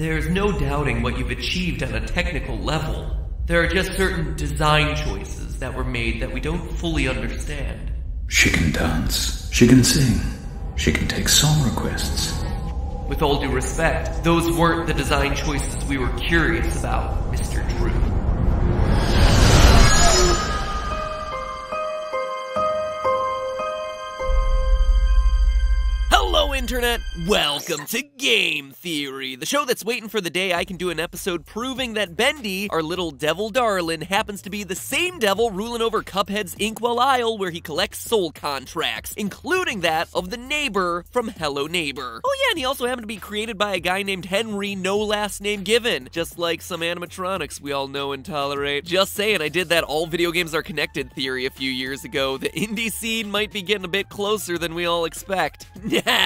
There's no doubting what you've achieved on a technical level. There are just certain design choices that were made that we don't fully understand. She can dance, she can sing, she can take song requests. With all due respect, those weren't the design choices we were curious about, Mr. Drew. Hello, Internet! Welcome to Game Theory, the show that's waiting for the day I can do an episode proving that Bendy, our little devil darling, happens to be the same devil ruling over Cuphead's Inkwell Isle where he collects soul contracts, including that of the neighbor from Hello Neighbor. Oh yeah, and he also happened to be created by a guy named Henry, no last name given, just like some animatronics we all know and tolerate. Just saying, I did that all video games are connected theory a few years ago. The indie scene might be getting a bit closer than we all expect.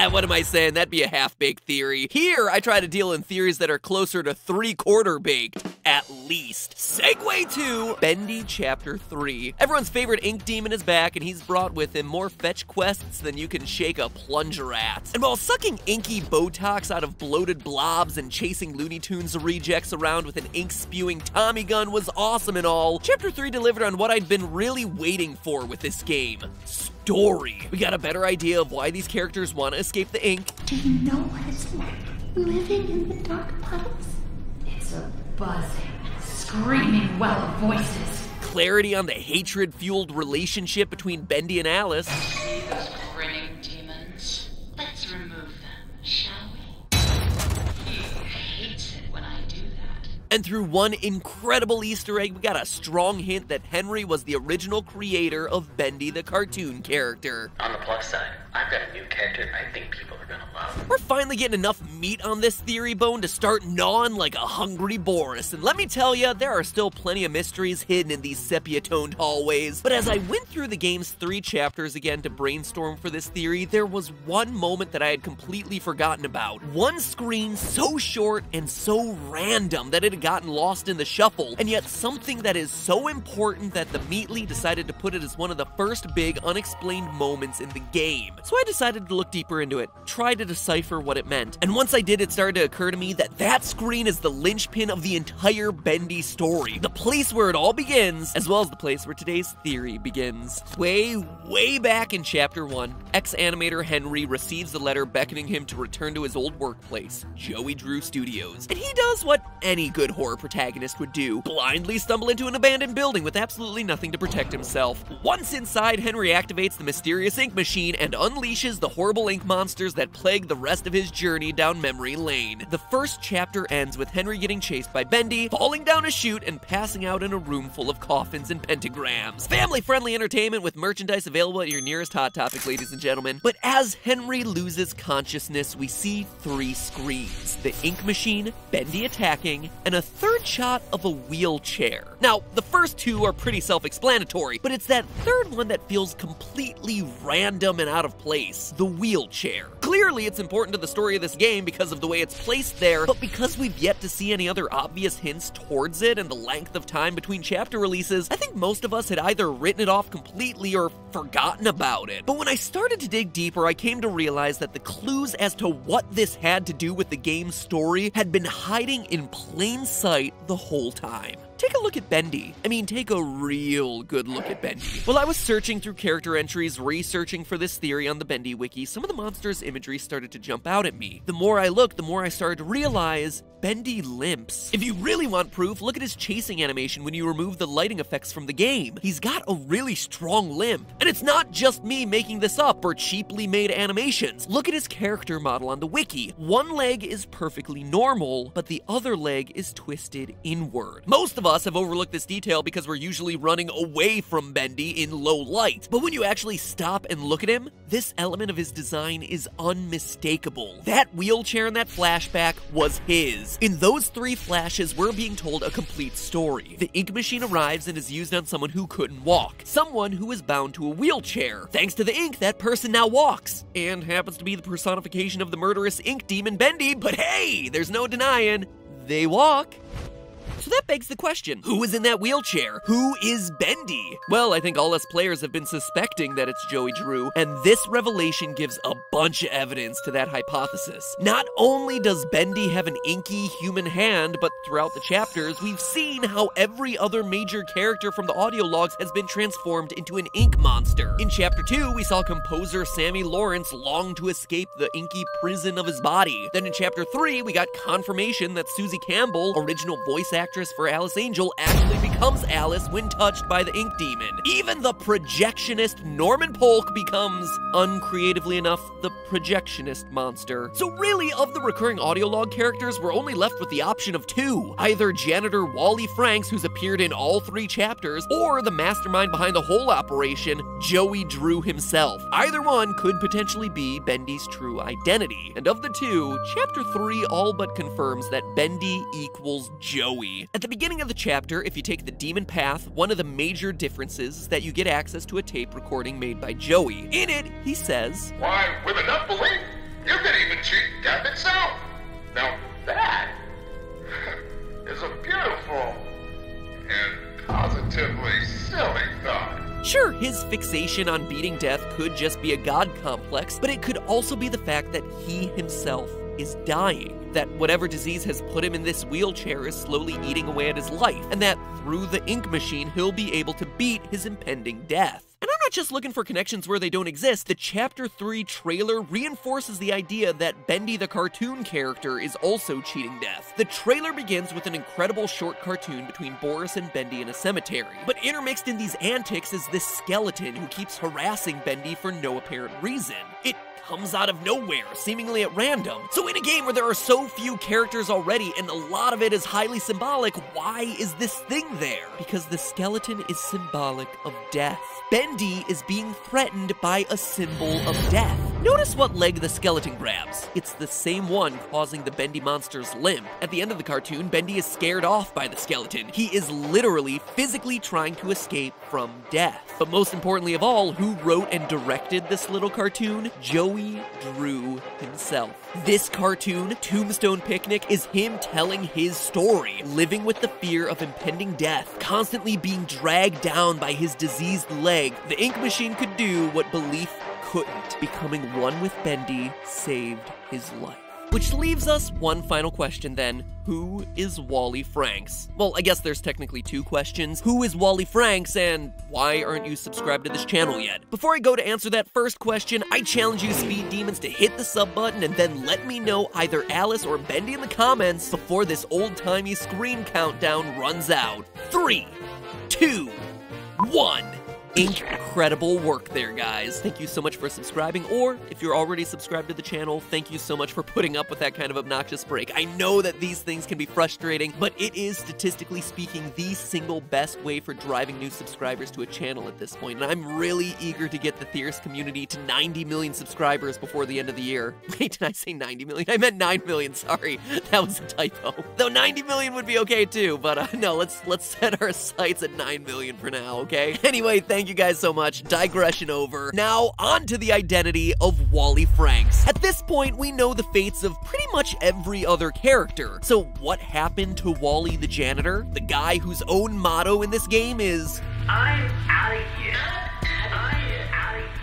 What am I saying? That'd be a half-baked theory. Here, I try to deal in theories that are closer to three-quarter baked, at least. Segue to Bendy Chapter 3. Everyone's favorite ink demon is back, and he's brought with him more fetch quests than you can shake a plunger at. And while sucking inky Botox out of bloated blobs and chasing Looney Tunes rejects around with an ink-spewing Tommy gun was awesome and all, Chapter 3 delivered on what I'd been really waiting for with this game. Story. We got a better idea of why these characters want to escape the ink. Do you know what it's like living in the dark puddles? It's a buzzing, screaming well of voices. Clarity on the hatred-fueled relationship between Bendy and Alice. Those grinning demons. Let's remove them, shall we? He hates it when I do that. And through one incredible Easter egg, we got a strong hint that Henry was the original creator of Bendy the cartoon character. On the plus side, I've got a new character I think people are gonna love. We're finally getting enough meat on this theory bone to start gnawing like a hungry Boris. And let me tell you, there are still plenty of mysteries hidden in these sepia-toned hallways. But as I went through the game's 3 chapters again to brainstorm for this theory, there was one moment that I had completely forgotten about. One screen so short and so random that it had gotten lost in the shuffle, and yet something that is so important that the Meatly decided to put it as one of the first big unexplained moments in the game. So I decided to look deeper into it, try to decipher what it meant. And once I did, it started to occur to me that that screen is the linchpin of the entire Bendy story. The place where it all begins, as well as the place where today's theory begins. Way back in Chapter 1, ex-animator Henry receives a letter beckoning him to return to his old workplace, Joey Drew Studios. And he does what any good horror protagonist would do, blindly stumble into an abandoned building with absolutely nothing to protect himself. Once inside, Henry activates the mysterious ink machine and unleashes the horrible ink monsters that plague the rest of his journey down memory lane. The first chapter ends with Henry getting chased by Bendy, falling down a chute, and passing out in a room full of coffins and pentagrams. Family-friendly entertainment with merchandise available at your nearest Hot Topic, ladies and gentlemen. But as Henry loses consciousness, we see 3 screens. The ink machine, Bendy attacking, and a third shot of a wheelchair. Now, the first 2 are pretty self-explanatory, but it's that third one that feels completely random and out of place. The wheelchair. Clearly, it's important to the story of this game because of the way it's placed there, but because we've yet to see any other obvious hints towards it and the length of time between chapter releases, I think most of us had either written it off completely or forgotten about it. But when I started to dig deeper, I came to realize that the clues as to what this had to do with the game's story had been hiding in plain sight the whole time. Take a look at Bendy. I mean, take a real good look at Bendy. While I was searching through character entries, researching for this theory on the Bendy wiki, some of the monsters' imagery started to jump out at me. The more I looked, the more I started to realize Bendy limps. If you really want proof, look at his chasing animation when you remove the lighting effects from the game. He's got a really strong limp. And it's not just me making this up or cheaply made animations. Look at his character model on the wiki. One leg is perfectly normal, but the other leg is twisted inward. Most of us have overlooked this detail because we're usually running away from Bendy in low light. But when you actually stop and look at him, this element of his design is unmistakable. That wheelchair in that flashback was his. In those 3 flashes, we're being told a complete story. The ink machine arrives and is used on someone who couldn't walk. Someone who is bound to a wheelchair. Thanks to the ink, that person now walks. And happens to be the personification of the murderous ink demon Bendy, but hey, there's no denying, they walk. So that begs the question, who is in that wheelchair? Who is Bendy? Well, I think all us players have been suspecting that it's Joey Drew, and this revelation gives a bunch of evidence to that hypothesis. Not only does Bendy have an inky human hand, but throughout the chapters, we've seen how every other major character from the audio logs has been transformed into an ink monster. In chapter 2, we saw composer Sammy Lawrence long to escape the inky prison of his body. Then in chapter 3, we got confirmation that Susie Campbell, original voice actress for Alice Angel, actually becomes Alice when touched by the ink demon. Even the projectionist Norman Polk becomes, uncreatively enough, the projectionist monster. So really, of the recurring audio log characters, we're only left with the option of two. Either janitor Wally Franks, who's appeared in all 3 chapters, or the mastermind behind the whole operation, Joey Drew himself. Either one could potentially be Bendy's true identity. And of the two, chapter 3 all but confirms that Bendy equals Joey. At the beginning of the chapter, if you take the demon path, one of the major differences is that you get access to a tape recording made by Joey. In it, he says, "Why, with enough belief, you could even cheat death itself. Now that is a beautiful and positively silly thought." Sure, his fixation on beating death could just be a god complex, but it could also be the fact that he himself is dying. That whatever disease has put him in this wheelchair is slowly eating away at his life, and that through the ink machine, he'll be able to beat his impending death. And I'm not just looking for connections where they don't exist. The Chapter 3 trailer reinforces the idea that Bendy the cartoon character is also cheating death. The trailer begins with an incredible short cartoon between Boris and Bendy in a cemetery. But intermixed in these antics is this skeleton who keeps harassing Bendy for no apparent reason. It comes out of nowhere, seemingly at random. So in a game where there are so few characters already and a lot of it is highly symbolic, why is this thing there? Because the skeleton is symbolic of death. Bendy is being threatened by a symbol of death. Notice what leg the skeleton grabs. It's the same one causing the Bendy monster's limp. At the end of the cartoon, Bendy is scared off by the skeleton. He is literally physically trying to escape from death. But most importantly of all, who wrote and directed this little cartoon? Joey Drew himself. This cartoon, Tombstone Picnic, is him telling his story, living with the fear of impending death, constantly being dragged down by his diseased leg. The ink machine could do what belief couldn't. Becoming one with Bendy saved his life. Which leaves us one final question then. Who is Wally Franks? Well, I guess there's technically 2 questions. Who is Wally Franks, and why aren't you subscribed to this channel yet? Before I go to answer that first question, I challenge you speed demons to hit the sub button and then let me know either Alice or Bendy in the comments before this old-timey scream countdown runs out. 3, 2, 1. Incredible work there, guys. Thank you so much for subscribing, or if you're already subscribed to the channel, thank you so much for putting up with that kind of obnoxious break. I know that these things can be frustrating, but it is, statistically speaking, the single best way for driving new subscribers to a channel at this point, and I'm really eager to get the Theorist community to 90 million subscribers before the end of the year. Wait, did I say 90 million? I meant 9 million, sorry. That was a typo. Though 90 million would be okay too, but no, let's set our sights at 9 million for now, okay? Anyway, thank you guys so much. Digression over. Now, on to the identity of Wally Franks. At this point, we know the fates of pretty much every other character. So what happened to Wally the janitor? The guy whose own motto in this game is, I'm out of here.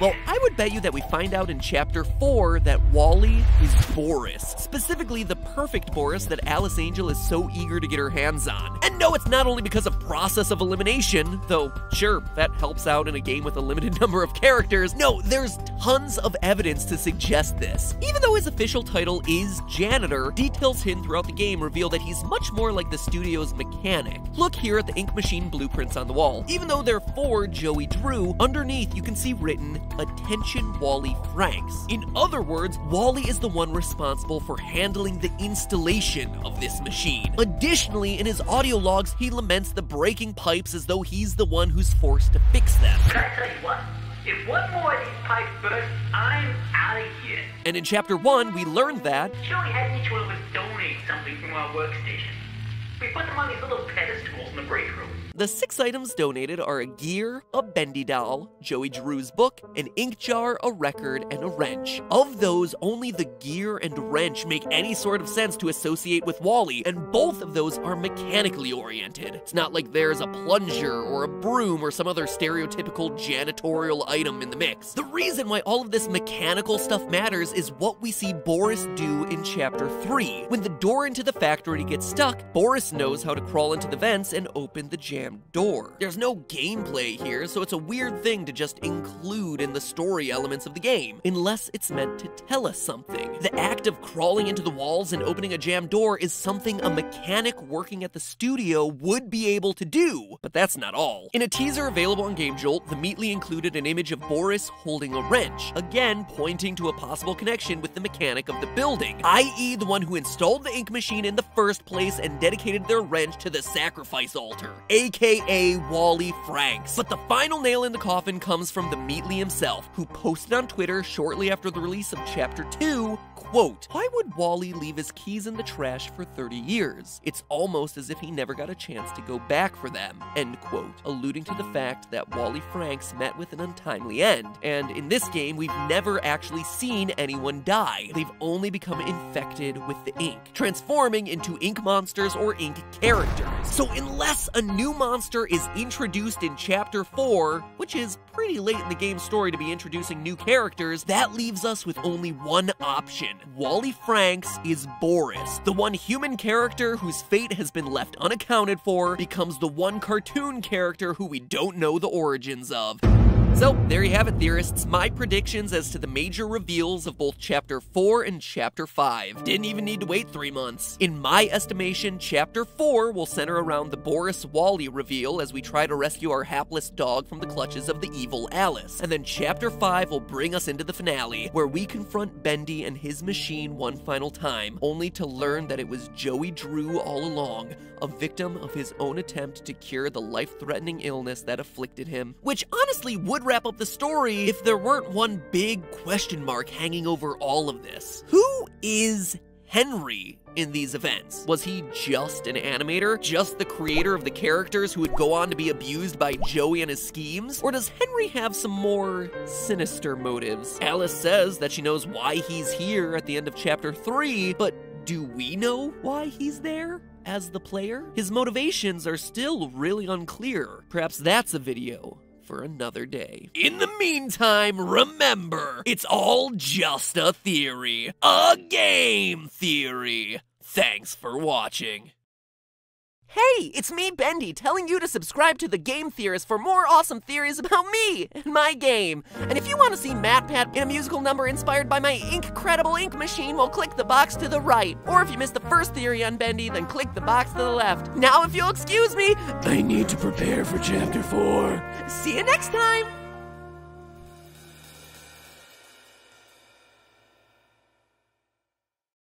well, I would bet you that we find out in Chapter 4 that Wally is Boris. Specifically, the perfect Boris that Alice Angel is so eager to get her hands on. And no, it's not only because of process of elimination, though sure, that helps out in a game with a limited number of characters. No, there's tons of evidence to suggest this. Even though his official title is janitor, details hidden throughout the game reveal that he's much more like the studio's mechanic. Look here at the ink machine blueprints on the wall. Even though they're for Joey Drew, underneath you can see written, "Attention Wally Franks." In other words, Wally is the one responsible for handling the installation of this machine. Additionally, in his audio logs, he laments the breaking pipes as though he's the one who's forced to fix them. Can I tell you what? If one more of these pipes burst, I'm out of here. And in Chapter 1, we learned that Joey had each one of us donate something from our workstation. We put them on these little pedestals in the break room. The 6 items donated are a gear, a Bendy doll, Joey Drew's book, an ink jar, a record, and a wrench. Of those, only the gear and wrench make any sort of sense to associate with Wally, and both of those are mechanically oriented. It's not like there's a plunger or a broom or some other stereotypical janitorial item in the mix. The reason why all of this mechanical stuff matters is what we see Boris do in Chapter 3. When the door into the factory gets stuck, Boris knows how to crawl into the vents and open the jammed door. There's no gameplay here, so it's a weird thing to just include in the story elements of the game, unless it's meant to tell us something. The act of crawling into the walls and opening a jammed door is something a mechanic working at the studio would be able to do, but that's not all. In a teaser available on GameJolt, the Meatly included an image of Boris holding a wrench, again pointing to a possible connection with the mechanic of the building, i.e. the one who installed the ink machine in the first place and dedicated their wrench to the sacrifice altar, aka Wally Franks. But the final nail in the coffin comes from the Meatly himself, who posted on Twitter shortly after the release of Chapter 2, quote, "Why would Wally leave his keys in the trash for 30 years? It's almost as if he never got a chance to go back for them," end quote, alluding to the fact that Wally Franks met with an untimely end. And in this game, we've never actually seen anyone die. They've only become infected with the ink, transforming into ink monsters or ink characters. So unless a new monster is introduced in Chapter 4, which is pretty late in the game's story to be introducing new characters, that leaves us with only one option. Wally Franks is Boris, the one human character whose fate has been left unaccounted for, becomes the one cartoon character who we don't know the origins of. So, there you have it, theorists, my predictions as to the major reveals of both Chapter 4 and Chapter 5. Didn't even need to wait 3 months. In my estimation, Chapter 4 will center around the Boris-Wally reveal as we try to rescue our hapless dog from the clutches of the evil Alice. And then Chapter 5 will bring us into the finale, where we confront Bendy and his machine one final time, only to learn that it was Joey Drew all along, a victim of his own attempt to cure the life-threatening illness that afflicted him. Which honestly would wrap up the story if there weren't one big question mark hanging over all of this. Who is Henry in these events? Was he just an animator? Just the creator of the characters who would go on to be abused by Joey and his schemes? Or does Henry have some more sinister motives? Alice says that she knows why he's here at the end of Chapter 3, but do we know why he's there? As the player? His motivations are still really unclear. Perhaps that's a video for another day. In the meantime, remember, it's all just a theory. A game theory. Thanks for watching. Hey, it's me, Bendy, telling you to subscribe to The Game Theorist for more awesome theories about me and my game. And if you want to see MatPat in a musical number inspired by my incredible ink machine, well, click the box to the right. Or if you missed the first theory on Bendy, then click the box to the left. Now, if you'll excuse me, I need to prepare for Chapter 4. See you next time!